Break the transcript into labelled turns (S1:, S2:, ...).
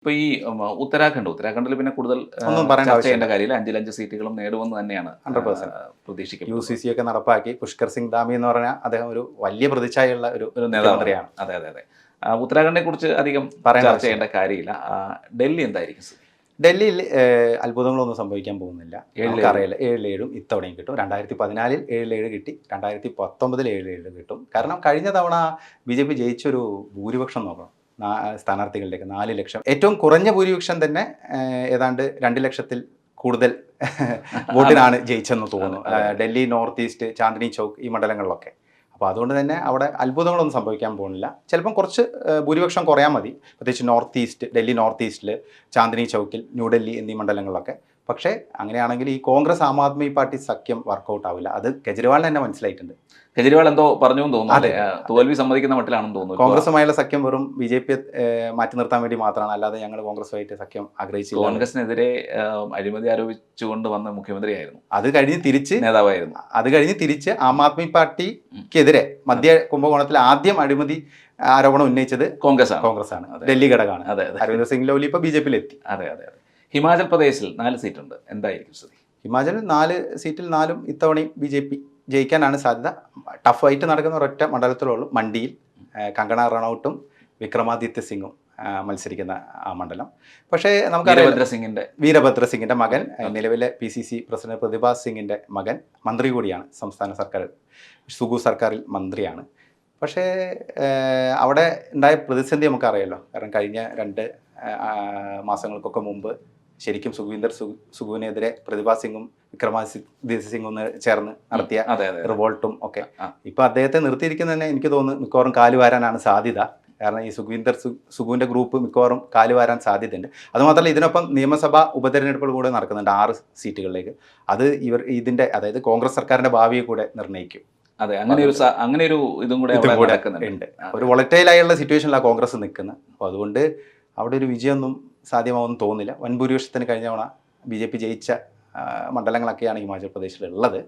S1: ഇപ്പോൾ ഈ ഉത്തരാഖണ്ഡിൽ പിന്നെ കൂടുതൽ
S2: ഒന്നും പറയേണ്ട
S1: ചർച്ച ചെയ്യേണ്ട
S2: ആവശ്യമില്ല.
S1: കാര്യമില്ല. 5 സീറ്റുകളും നേടുമെന്ന് തന്നെയാണ്
S2: 100%
S1: പ്രതീക്ഷിക്കുന്നത്.
S2: UCC ഒക്കെ നടപ്പാക്കി പുഷ്കർ സിംഗ് ധാമി എന്ന് പറഞ്ഞാൽ അദ്ദേഹം ഒരു വലിയ പ്രതിച്ഛായുള്ള ഒരു
S1: ഒരു
S2: മുഖ്യമന്ത്രിയാണ്.
S1: നേതാവാണ്. അതെ അതെ അതെ. ഉത്തരാഖണ്ഡിനെ കുറിച്ച് അധികം
S2: പറയേണ്ട
S1: ചർച്ച ചെയ്യേണ്ട കാര്യമില്ല. ഡൽഹി എന്തായിരിക്കും സ്ഥിതി?
S2: ഡൽഹിയിൽ അത്ഭുതങ്ങളൊന്നും സംഭവിക്കാൻ പോകുന്നില്ല.
S1: 7-7.
S2: നമുക്കറിയില്ല 7-7 ഇത്തവണയും കിട്ടും. 2014 7-7 കിട്ടി, 2019 7-7 കിട്ടും. കാരണം കഴിഞ്ഞ തവണ BJP ജയിച്ചൊരു ഭൂരിപക്ഷം നോക്കണം. സ്ഥാനാർത്ഥികളിലേക്ക് 4 ലക്ഷം, ഏറ്റവും കുറഞ്ഞ ഭൂരിപക്ഷം തന്നെ ഏതാണ്ട് 2 ലക്ഷത്തിൽ കൂടുതൽ വോട്ടിനാണ് ജയിച്ചെന്ന് തോന്നുന്നു. ഡൽഹി നോർത്ത് ഈസ്റ്റ്, ചാന്ദിനി ചൗക്ക് ഈ മണ്ഡലങ്ങളിലൊക്കെ. അപ്പോൾ അതുകൊണ്ട് തന്നെ അവിടെ അത്ഭുതങ്ങളൊന്നും സംഭവിക്കാൻ പോകുന്നില്ല. ചിലപ്പം കുറച്ച് ഭൂരിപക്ഷം കുറയാൻ മതി, പ്രത്യേകിച്ച് നോർത്ത് ഈസ്റ്റ്, ഡൽഹി നോർത്ത് ഈസ്റ്റിൽ, ചാന്ദിനി ചൗക്കിൽ, ന്യൂഡൽഹി എന്നീ മണ്ഡലങ്ങളിലൊക്കെ. പക്ഷേ അങ്ങനെയാണെങ്കിൽ ഈ കോൺഗ്രസ് ആം ആദ്മി പാർട്ടി സഖ്യം വർക്കൗട്ട് ആവില്ല. അത് കെജ്രിവാളിന് തന്നെ മനസ്സിലായിട്ടുണ്ട്.
S1: കെജ്രിവാൾ എന്തോ പറഞ്ഞു തോന്നുന്നു. അതെ, തോൽവി സമ്മതിക്കുന്ന മട്ടിലാണെന്ന് തോന്നുന്നു.
S2: കോൺഗ്രസുമായുള്ള സഖ്യം വെറും BJP മാറ്റി നിർത്താൻ വേണ്ടി മാത്രമാണ്, അല്ലാതെ ഞങ്ങൾ കോൺഗ്രസുമായിട്ട് സഖ്യം ആഗ്രഹിച്ചില്ല.
S1: കോൺഗ്രസിനെതിരെ അഴിമതി ആരോപിച്ചുകൊണ്ട് വന്ന മുഖ്യമന്ത്രിയായിരുന്നു.
S2: അത് കഴിഞ്ഞ് തിരിച്ച്
S1: നേതാവായിരുന്നു.
S2: അത് കഴിഞ്ഞ് തിരിച്ച് ആം ആദ്മി പാർട്ടിക്കെതിരെ മധ്യ കുംഭകോണത്തിൽ ആദ്യം അഴിമതി ആരോപണം ഉന്നയിച്ചത് കോൺഗ്രസ് ആണ്. ഡൽഹി ഘടകമാണ്.
S1: അതെ അതെ.
S2: അരവിന്ദ് സിംഗ് ലോലി ഇപ്പോൾ BJP എത്തി.
S1: അതെ അതെ അതെ. ഹിമാചൽ പ്രദേശിൽ 4 സീറ്റുണ്ട്. എന്തായിരിക്കും സ്ഥിതി?
S2: ഹിമാചലിൽ 4 സീറ്റിൽ 4 ഇത്തവണയും BJP ജയിക്കാനാണ് സാധ്യത. ടഫായിട്ട് നടക്കുന്ന ഒരൊറ്റ മണ്ഡലത്തിലുള്ളൂ, മണ്ഡിയിൽ. കങ്കണ റണൌട്ടും വിക്രമാദിത്യ സിംഗും മത്സരിക്കുന്ന ആ മണ്ഡലം. പക്ഷേ നമുക്കറിയാം വീരഭദ്ര സിംഗിൻ്റെ മകൻ, നിലവിലെ PCC പ്രസിഡന്റ് പ്രതിഭാസ് സിംഗിൻ്റെ മകൻ, മന്ത്രി കൂടിയാണ്, സംസ്ഥാന സർക്കാർ സുഗു സർക്കാരിൽ മന്ത്രിയാണ്. പക്ഷേ അവിടെ ഉണ്ടായ പ്രതിസന്ധി നമുക്കറിയാമല്ലോ. കാരണം കഴിഞ്ഞ 2 മാസങ്ങൾക്കൊക്കെ മുമ്പ് ശരിക്കും സുഖുവിനെതിരെ പ്രതിഭാസ് സിംഗും വിക്രമാദിത്യ സിംഗും ചേർന്ന് നടത്തിയ റിവോൾട്ടും ഒക്കെ. ഇപ്പൊ അദ്ദേഹത്തെ നിർത്തിയിരിക്കുന്ന തന്നെ എനിക്ക് തോന്നുന്നു മിക്കവാറും കാലുവാരാനാണ് സാധ്യത. കാരണം ഈ സുഖുവിന്റെ ഗ്രൂപ്പ് മിക്കവാറും കാലുവാരാൻ സാധ്യതയുണ്ട്. അതുമാത്രമല്ല, ഇതിനൊപ്പം നിയമസഭാ ഉപതെരഞ്ഞെടുപ്പുകൾ കൂടെ നടക്കുന്നുണ്ട് 6 സീറ്റുകളിലേക്ക്. അത് ഇതിന്റെ, അതായത് കോൺഗ്രസ് സർക്കാരിന്റെ ഭാവിയെ കൂടെ നിർണ്ണയിക്കും.
S1: അതെ, അങ്ങനെ ഒരു ഇതും കൂടെ
S2: ഉണ്ട്. ഒരു വോളറ്റൈലായുള്ള സിറ്റുവേഷനിലാണ് കോൺഗ്രസ് നിൽക്കുന്നത്. അപ്പോൾ അതുകൊണ്ട് അവിടെ ഒരു വിജയമൊന്നും സാധ്യമാവുമെന്ന് തോന്നുന്നില്ല. വൻ ഭൂരിപക്ഷത്തിന് കഴിഞ്ഞ തവണ BJP ജയിച്ച മണ്ഡലങ്ങളൊക്കെയാണ് ഹിമാചൽ പ്രദേശിലുള്ളത്.